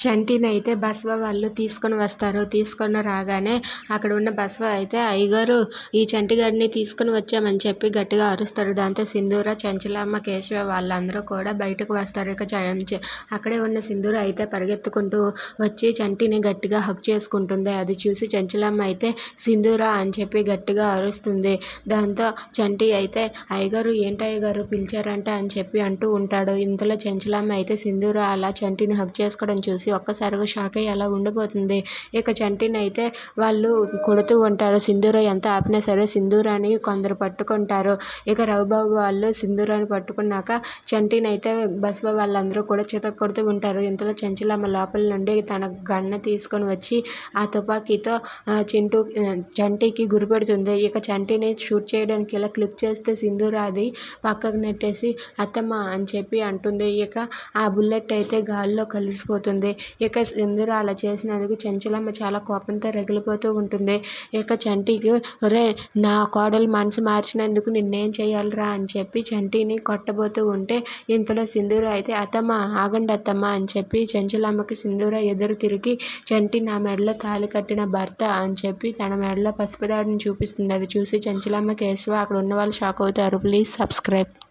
చంటిని అయితే బసవ వాళ్ళు తీసుకొని వస్తారు. తీసుకొని రాగానే అక్కడ ఉన్న బసవ అయితే అయ్యగారు ఈ చంటి గారిని తీసుకొని వచ్చామని చెప్పి గట్టిగా అరుస్తారు. దాంతో సింధూర, చంచలమ్మ, కేశవ వాళ్ళందరూ కూడా బయటకు వస్తారు. ఇక అక్కడే ఉన్న సింధూర అయితే పరిగెత్తుకుంటూ వచ్చి చంటిని గట్టిగా హక్ చేసుకుంటుంది. అది చూసి చంచలమ్మ అయితే సింధూర అని చెప్పి గట్టిగా అరుస్తుంది. దాంతో చంటి అయితే అయ్యగారు ఏంటి అయ్యగారు పిలిచారంట అని చెప్పి అంటూ ఉంటాడు. ఇంతలో చంచలమ్మ అయితే సింధూర అలా చంటిని హక్ చేసుకోవడం చూసి ఒక్కసారిగా షాక్ అయ్యి అలా ఉండిపోతుంది. ఇక చంటిని అయితే వాళ్ళు కొడుతూ ఉంటారు. సింధూర ఎంత ఆపినా సరే సింధూరాని కొందరు పట్టుకుంటారు. ఇక రవిబాబు వాళ్ళు సింధూరాన్ని పట్టుకున్నాక చంటిని అయితే బసవ వాళ్ళందరూ కూడా చితక కొడుతూ ఉంటారు. ఇంతలో చంచలమ్మ లోపల నుండి తన గన్ను తీసుకొని వచ్చి ఆ తుపాకీతో చంటికి గురిపెడుతుంది. ఇక చంటిని షూట్ చేయడానికి ఇలా క్లిక్ చేస్తే సింధూర అది పక్కకు నెట్టేసి అత్తమ్మ అని చెప్పి అంటుంది. ఇక ఆ బుల్లెట్ అయితే గాల్లో కలిసిపోతుంది. ఇక సింధూర అలా చేసినందుకు చంచలమ్మ చాలా కోపంతో రగిలిపోతూ ఉంటుంది. ఇక చంటికి ఒరే నా కోడలు మనసు మార్చినందుకు నిన్నేం చేయాలిరా అని చెప్పి చంటిని కొట్టబోతూ ఉంటే ఇంతలో సింధూర అయితే అత్తమ్మ ఆగండి అత్తమ్మ అని చెప్పి చంచలమ్మకి సింధూర ఎదురు తిరిగి చంటి నా మెడలో తాళి కట్టిన భర్త అని చెప్పి తన మెడలో పసుపు దాడిని చూపిస్తుంది. అది చూసి చంచలమ్మ, కేశవ అక్కడ ఉన్న వాళ్ళు షాక్ అవుతారు. Please subscribe.